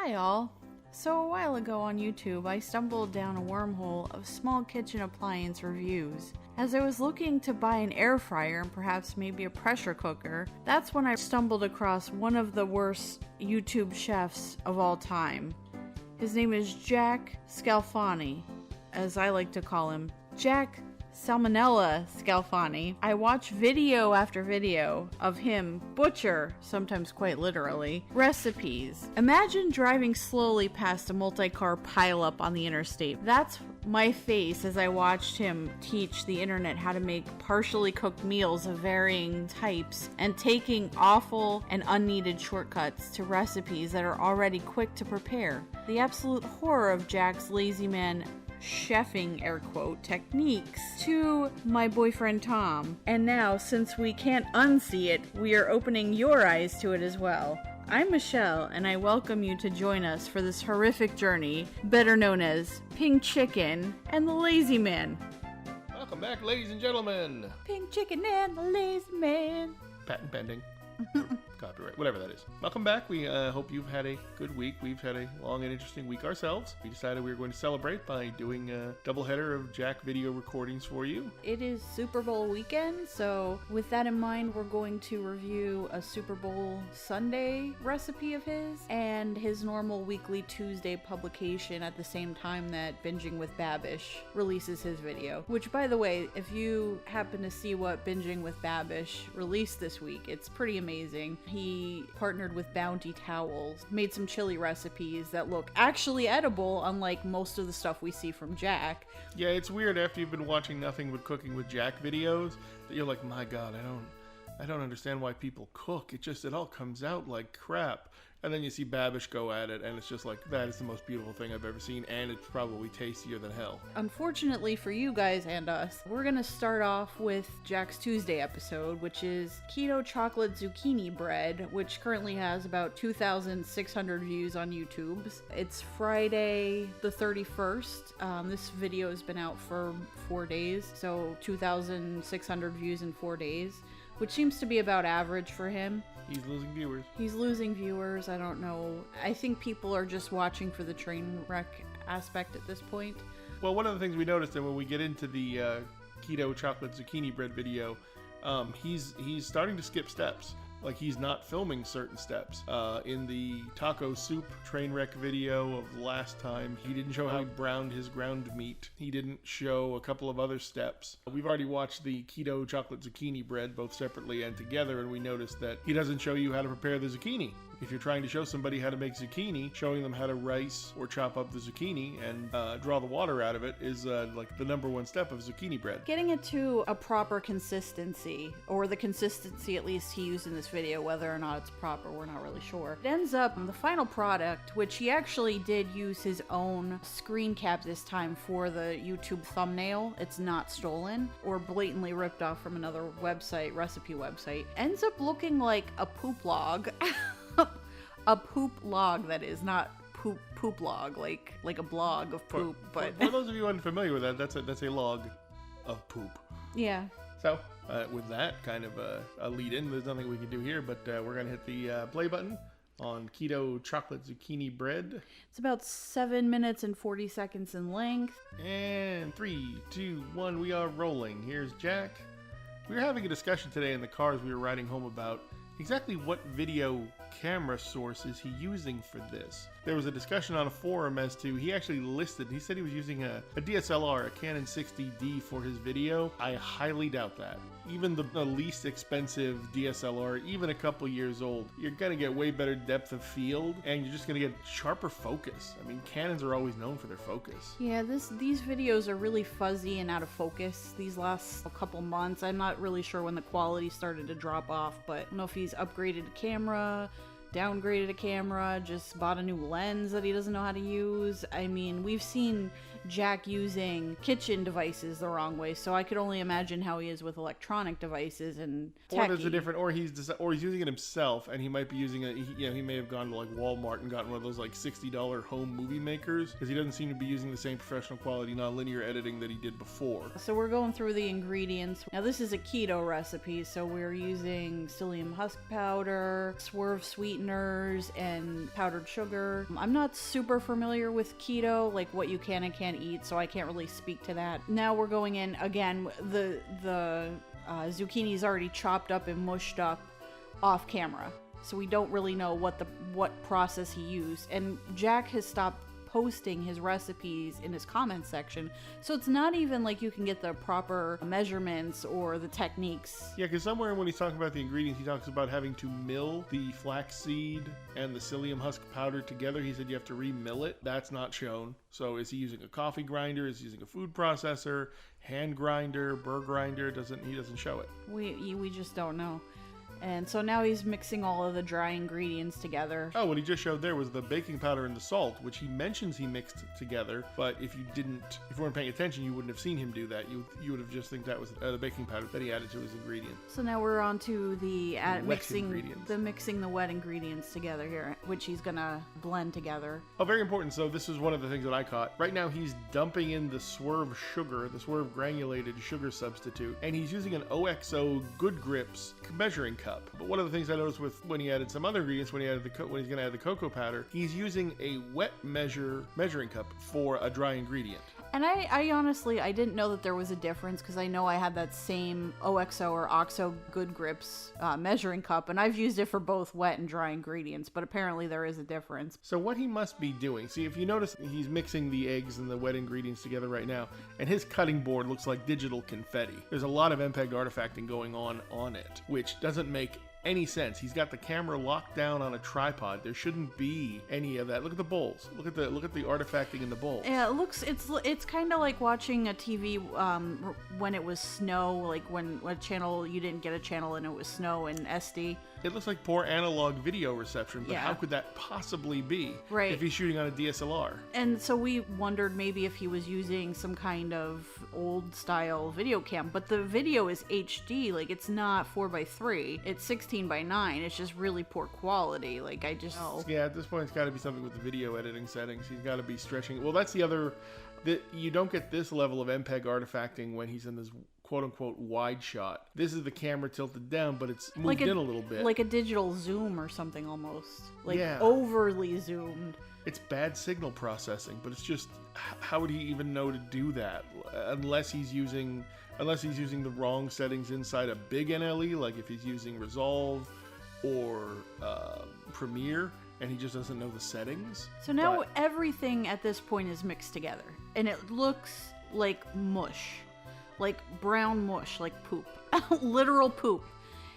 Hi all! So a while ago on YouTube, I stumbled down a wormhole of small kitchen appliance reviews. As I was looking to buy an air fryer and perhaps maybe a pressure cooker, that's when I stumbled across one of the worst YouTube chefs of all time. His name is Jack Scalfani, as I like to call him, Jack Salmonella Scalfani. I watch video after video of him butcher, sometimes quite literally, recipes. Imagine driving slowly past a multi-car pileup on the interstate. That's my face as I watched him teach the internet how to make partially cooked meals of varying types and taking awful and unneeded shortcuts to recipes that are already quick to prepare. The absolute horror of Jack's lazy man chefing, air quote, techniques to my boyfriend Tom. And now, since we can't unsee it, we are opening your eyes to it as well. I'm Michelle, and I welcome you to join us for this horrific journey, better known as Pink Chicken and the Lazy Man. Welcome back, ladies and gentlemen. Pink Chicken and the Lazy Man. Patent pending. Copyright, whatever that is. Welcome back. We hope you've had a good week. We've had a long and interesting week ourselves. We decided we were going to celebrate by doing a doubleheader of Jack video recordings for you. It is Super Bowl weekend, so with that in mind, we're going to review a Super Bowl Sunday recipe of his and his normal weekly Tuesday publication at the same time that Binging with Babish releases his video. Which, by the way, if you happen to see what Binging with Babish released this week, it's pretty amazing. He partnered with Bounty Towels, made some chili recipes that look actually edible, unlike most of the stuff we see from Jack. Yeah, it's weird after you've been watching nothing but cooking with Jack videos that you're like, my God, I don't understand why people cook. It all comes out like crap. And then you see Babish go at it, and it's just like, that is the most beautiful thing I've ever seen, and it's probably tastier than hell. Unfortunately for you guys and us, we're gonna start off with Jack's Tuesday episode, which is Keto Chocolate Zucchini Bread, which currently has about 2,600 views on YouTube. It's Friday the 31st. This video has been out for 4 days, so 2,600 views in 4 days, which seems to be about average for him. He's losing viewers. I don't know. I think people are just watching for the train wreck aspect at this point. Well, one of the things we noticed, and when we get into the Keto Chocolate Zucchini Bread video, he's starting to skip steps. Like, he's not filming certain steps. In the taco soup train wreck video of last time, he didn't show how he browned his ground meat. He didn't show a couple of other steps. We've already watched the keto chocolate zucchini bread, both separately and together, and we noticed that he doesn't show you how to prepare the zucchini. If you're trying to show somebody how to make zucchini, showing them how to rice or chop up the zucchini and draw the water out of it is like the number one step of zucchini bread. Getting it to a proper consistency, or the consistency at least he used in this video, whether or not it's proper, we're not really sure. It ends up the final product, which he actually did use his own screen cap this time for the YouTube thumbnail. It's not stolen or blatantly ripped off from another website, recipe website. Ends up looking like a poop log. A poop log, that is, not poop log, like a blog of poop. But for those of you unfamiliar with that, that's a log of poop. Yeah. So with that kind of a lead in, there's nothing we can do here, but we're gonna hit the play button on Keto Chocolate Zucchini Bread. It's about 7 minutes and 40 seconds in length. And 3, 2, 1, we are rolling. Here's Jack. We were having a discussion today in the car as we were riding home about exactly what video camera source is he using for this. There was a discussion on a forum as to, he said he was using a DSLR, a Canon 60D for his video. I highly doubt that. Even the least expensive DSLR, even a couple years old, you're gonna get way better depth of field, and you're just gonna get sharper focus. I mean, Canons are always known for their focus. Yeah, these videos are really fuzzy and out of focus these last couple months. I'm not really sure when the quality started to drop off, but I don't know if he's upgraded a camera, downgraded a camera, just bought a new lens that he doesn't know how to use. I mean, we've seen Jack using kitchen devices the wrong way. So I could only imagine how he is with electronic devices and techie. Or there's a different, or he's using it himself, and he might be using it. He may have gone to like Walmart and gotten one of those like $60 home movie makers, because he doesn't seem to be using the same professional quality non-linear editing that he did before. So we're going through the ingredients. Now this is a keto recipe, so we're using psyllium husk powder, swerve sweeteners, and powdered sugar. I'm not super familiar with keto, like what you can and can't eat, so I can't really speak to that. Now we're going in again. The zucchini is already chopped up and mushed up off camera, so we don't really know what process he used. And Jack has stopped posting his recipes in his comments section, so it's not even like you can get the proper measurements or the techniques. Yeah, because somewhere when he's talking about the ingredients, he talks about having to mill the flaxseed and the psyllium husk powder together. He said you have to re-mill it. That's not shown. So is he using a coffee grinder? Is he using a food processor, hand grinder, burr grinder? He doesn't show it. We just don't know. And so now he's mixing all of the dry ingredients together. Oh, what he just showed there was the baking powder and the salt, which he mentions he mixed together. But if you weren't paying attention, you wouldn't have seen him do that. You would have just think that was the baking powder that he added to his ingredient. So now we're on to the mixing the wet ingredients together here, which he's gonna blend together. Oh, very important. So this is one of the things that I caught. Right now he's dumping in the swerve sugar, the swerve granulated sugar substitute, and he's using an OXO Good Grips measuring cup. But one of the things I noticed with when he added some other ingredients, when he's going to add the cocoa powder, he's using a wet measuring cup for a dry ingredient. And I honestly, I didn't know that there was a difference, because I know I had that same OXO or OXO Good Grips measuring cup, and I've used it for both wet and dry ingredients, but apparently there is a difference. So what he must be doing, see, if you notice, he's mixing the eggs and the wet ingredients together right now, and his cutting board looks like digital confetti. There's a lot of MPEG artifacting going on it, which doesn't make any sense. He's got the camera locked down on a tripod. There shouldn't be any of that. Look at the bowls. Look at the artifacting in the bowls. Yeah, it's kind of like watching a TV when it was snow, like when a channel you didn't get a channel and it was snow and SD. It looks like poor analog video reception, but yeah. How could that possibly be right. if he's shooting on a DSLR? And so we wondered maybe if he was using some kind of old style video cam, but the video is HD, like it's not 4:3, it's 16:9. It's just really poor quality. Like Yeah, at this point it's got to be something with the video editing settings. He's got to be stretching. Well, that's the other. You don't get this level of MPEG artifacting when he's in this quote-unquote wide shot. This is the camera tilted down, but it's moved in a little bit. Like a digital zoom or something almost. Like yeah. Overly zoomed. It's bad signal processing, but it's just, how would he even know to do that? Unless he's using the wrong settings inside a big NLE, like if he's using Resolve or Premiere, and he just doesn't know the settings. So now everything at this point is mixed together, and it looks like mush. Like brown mush, like poop. Literal poop.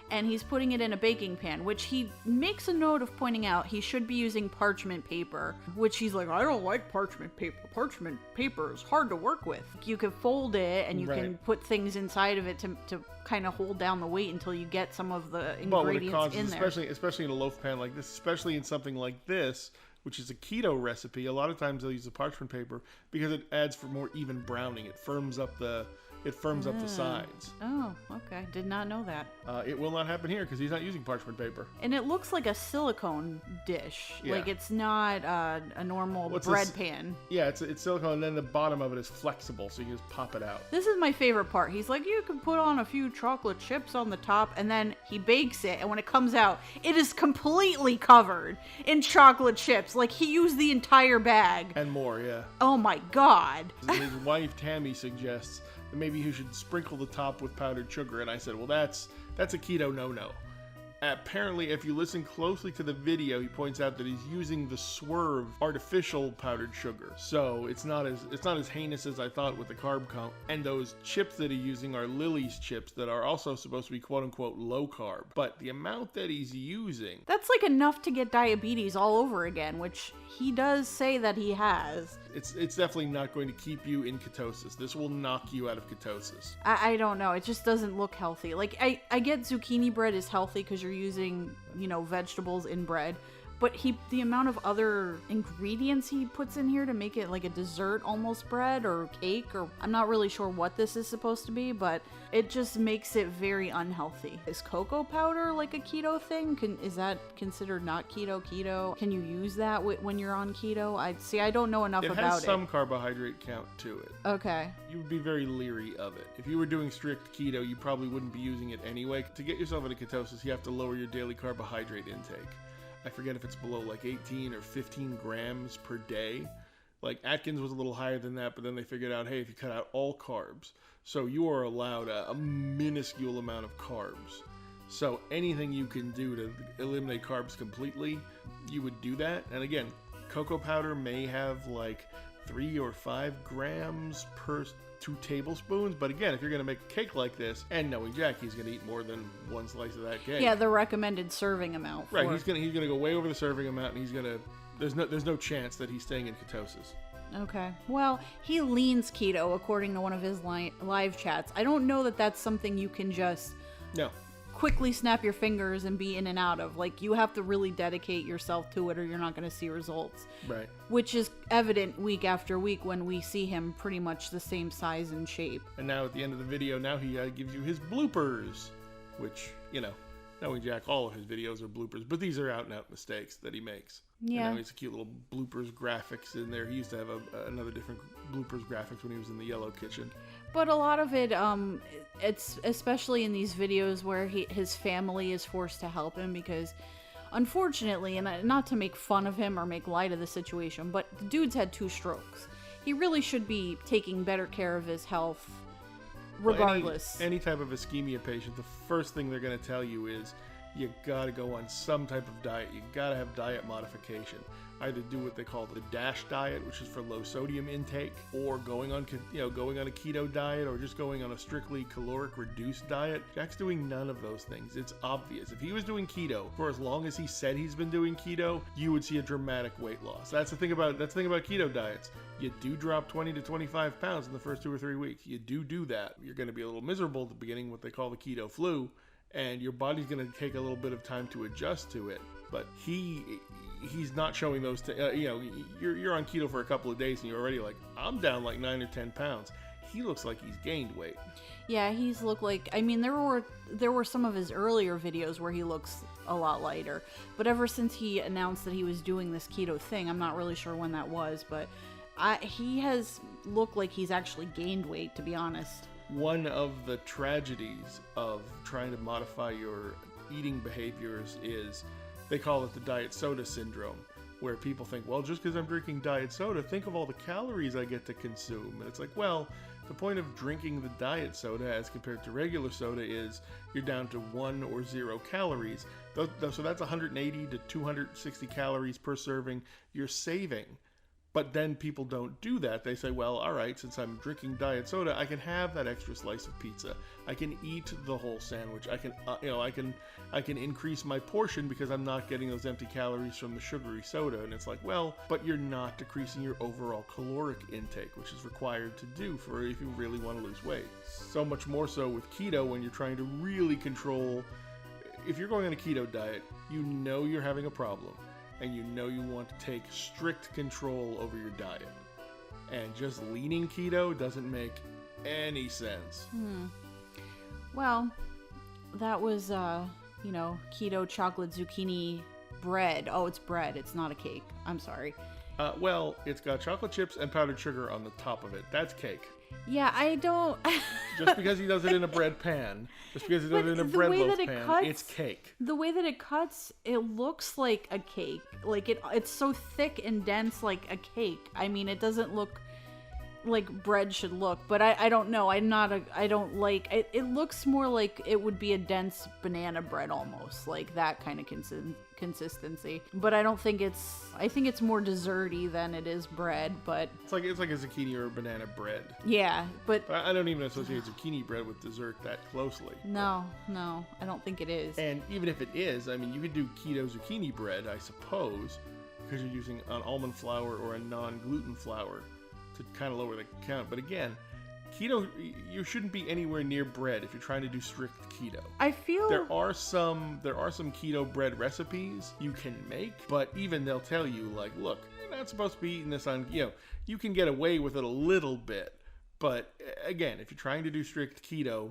And he's putting it in a baking pan, which he makes a note of pointing out he should be using parchment paper, which he's like, I don't like parchment paper. Parchment paper is hard to work with. You can fold it and you can put things inside of it to kind of hold down the weight until you get some of the ingredients in there. Especially in a loaf pan like this, especially in something like this, which is a keto recipe, a lot of times they'll use the parchment paper because it adds for more even browning. It firms up the sides. Oh, okay. Did not know that. It will not happen here because he's not using parchment paper. And it looks like a silicone dish. Yeah. Like it's not a normal bread pan. Yeah, it's silicone, and then the bottom of it is flexible, so you can just pop it out. This is my favorite part. He's like, you can put on a few chocolate chips on the top, and then he bakes it, and when it comes out, it is completely covered in chocolate chips. Like he used the entire bag. And more, yeah. Oh my God. His wife, Tammy, suggests maybe you should sprinkle the top with powdered sugar. And I said, well, that's a keto no-no. Apparently, if you listen closely to the video, he points out that he's using the Swerve artificial powdered sugar. So it's not as heinous as I thought with the carb count. And those chips that he's using are Lily's chips that are also supposed to be quote-unquote low carb. But the amount that he's using... That's like enough to get diabetes all over again, which he does say that he has. It's definitely not going to keep you in ketosis. This will knock you out of ketosis. I don't know. It just doesn't look healthy. Like, I get zucchini bread is healthy because you're using, vegetables in bread. but the amount of other ingredients he puts in here to make it like a dessert almost bread or cake, or I'm not really sure what this is supposed to be, but it just makes it very unhealthy. Is cocoa powder like a keto thing? Is that considered not keto? Can you use that when you're on keto? I don't know enough about it. It has some carbohydrate count to it. Okay. You would be very leery of it. If you were doing strict keto, you probably wouldn't be using it anyway. To get yourself into ketosis, you have to lower your daily carbohydrate intake. I forget if it's below like 18 or 15 grams per day. Like Atkins was a little higher than that, but then they figured out, hey, if you cut out all carbs, so you are allowed a minuscule amount of carbs. So anything you can do to eliminate carbs completely, you would do that. And again, cocoa powder may have like 3 or 5 grams per 2 tablespoons, but again, if you're going to make a cake like this, and knowing Jack, he's going to eat more than one slice of that cake. Yeah, the recommended serving amount. Right, he's going to go way over the serving amount, and he's going to there's no chance that he's staying in ketosis. Okay. Well, he leans keto according to one of his live chats. I don't know that that's something you can just quickly snap your fingers and be in and out of. Like, you have to really dedicate yourself to it or you're not going to see results. Right. Which is evident week after week when we see him pretty much the same size and shape. And now at the end of the video, now he gives you his bloopers, which, knowing Jack, all of his videos are bloopers, but these are out-and-out mistakes that he makes. Yeah. And now he's a cute little bloopers graphics in there. He used to have another different bloopers graphics when he was in the Yellow Kitchen. But a lot of it, it's especially in these videos where his family is forced to help him because, unfortunately, and not to make fun of him or make light of the situation, but the dude's had 2 strokes. He really should be taking better care of his health regardless. Any type of ischemia patient, the first thing they're going to tell you is you got to go on some type of diet. You got to have diet modification. Either do what they call the DASH diet, which is for low sodium intake, or going on a keto diet, or just going on a strictly caloric reduced diet. Jack's doing none of those things. It's obvious. If he was doing keto for as long as he said he's been doing keto, you would see a dramatic weight loss. That's the thing about keto diets. You do drop 20 to 25 pounds in the first 2 or 3 weeks. You do that. You're going to be a little miserable at the beginning, what they call the keto flu, and your body's going to take a little bit of time to adjust to it. But he's not showing those. You're on keto for a couple of days and you're already like, I'm down like 9 or 10 pounds. He looks like he's gained weight. Yeah, he's looked like. I mean, there were some of his earlier videos where he looks a lot lighter. But ever since he announced that he was doing this keto thing, I'm not really sure when that was, but he has looked like he's actually gained weight, to be honest. One of the tragedies of trying to modify your eating behaviors is, they call it the diet soda syndrome, where people think, well, just because I'm drinking diet soda, think of all the calories I get to consume. And it's like, well, the point of drinking the diet soda as compared to regular soda is you're down to 1 or 0 calories. So that's 180 to 260 calories per serving you're saving. But then people don't do that. They say, well, all right, since I'm drinking diet soda, I can have that extra slice of pizza. I can eat the whole sandwich. I can increase my portion because I'm not getting those empty calories from the sugary soda. And it's like, well, but you're not decreasing your overall caloric intake, which is required to do for if you really want to lose weight. So much more so with keto when you're trying to really control. If you're going on a keto diet, you know you're having a problem. And you know you want to take strict control over your diet. And just leaning keto doesn't make any sense. Well, that was, keto chocolate zucchini bread. Oh, it's bread. It's not a cake. I'm sorry. Well, it's got chocolate chips and powdered sugar on the top of it. That's cake. Yeah, I don't... Just because he does it in a bread pan, just because he does it in a bread loaf pan, it's cake. The way that it cuts, it looks like a cake. Like, it's so thick and dense like a cake. I mean, it doesn't look like bread should look, but I don't know. I don't like... It looks more like it would be a dense banana bread almost. Like, that kind of consistency. But I don't think I think it's more desserty than it is bread, but... It's like a zucchini or a banana bread. Yeah, but I don't even associate zucchini bread with dessert that closely. No, I don't think it is. And even if it is, I mean, you could do keto zucchini bread, I suppose, because you're using an almond flour or a non-gluten flour to kind of lower the count. But again, keto, you shouldn't be anywhere near bread if you're trying to do strict keto. I feel there are some keto bread recipes you can make, but even they'll tell you, like, look, you're not supposed to be eating this on, you can get away with it a little bit. But again, if you're trying to do strict keto,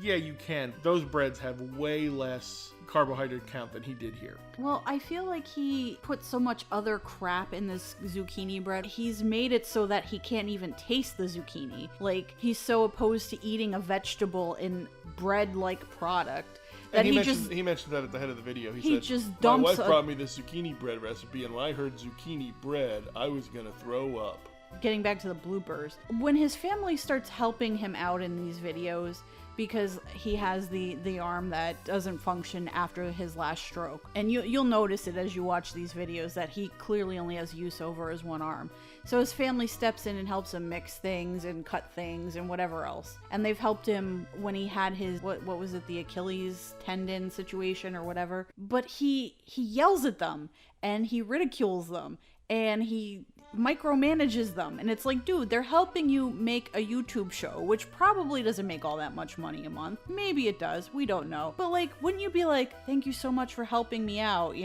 yeah, you can. Those breads have way less carbohydrate count than he did here. Well, I feel like he put so much other crap in this zucchini bread. He's made it so that he can't even taste the zucchini. Like, he's so opposed to eating a vegetable in bread-like product. And he mentioned that at the head of the video. He said, just dumps my wife brought me this zucchini bread recipe, and when I heard zucchini bread, I was going to throw up. Getting back to the bloopers, when his family starts helping him out in these videos, because he has the arm that doesn't function after his last stroke, and you'll notice it as you watch these videos that he clearly only has use over his one arm. So his family steps in and helps him mix things and cut things and whatever else. And they've helped him when he had his what was it, the Achilles tendon situation or whatever. But he yells at them and he ridicules them and he micromanages them, and it's like, dude, they're helping you make a YouTube show, which probably doesn't make all that much money a month. Maybe it does, we don't know. But like, wouldn't you be like, thank you so much for helping me out,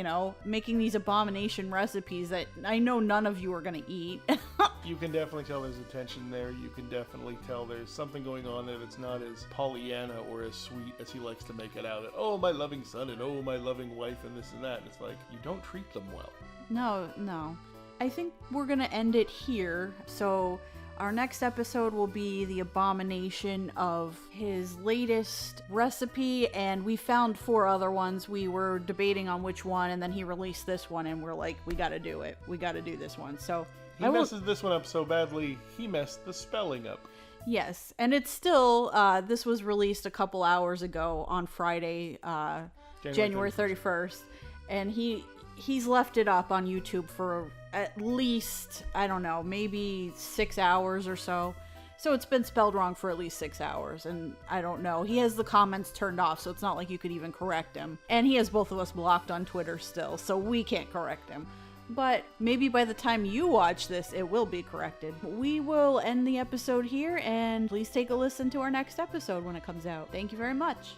making these abomination recipes that I know none of you are gonna eat. You can definitely tell there's attention there. You can definitely tell there's something going on there that's not as Pollyanna or as sweet as he likes to make it out. Oh, my loving son, and oh, my loving wife, and this and that. And it's like, you don't treat them well. No. I think we're going to end it here. So our next episode will be the abomination of his latest recipe, and we found 4 other ones. We were debating on which one, and then he released this one, and we're like, we got to do it. We got to do this one. So he messes this one up so badly, he messed the spelling up. Yes, and it's still, this was released a couple hours ago on Friday, January 31st, and he's left it up on YouTube for at least, I don't know, maybe 6 hours or so. So it's been spelled wrong for at least 6 hours, and I don't know. He has the comments turned off, so it's not like you could even correct him. And he has both of us blocked on Twitter still, so we can't correct him. But maybe by the time you watch this, it will be corrected. We will end the episode here, and please take a listen to our next episode when it comes out. Thank you very much.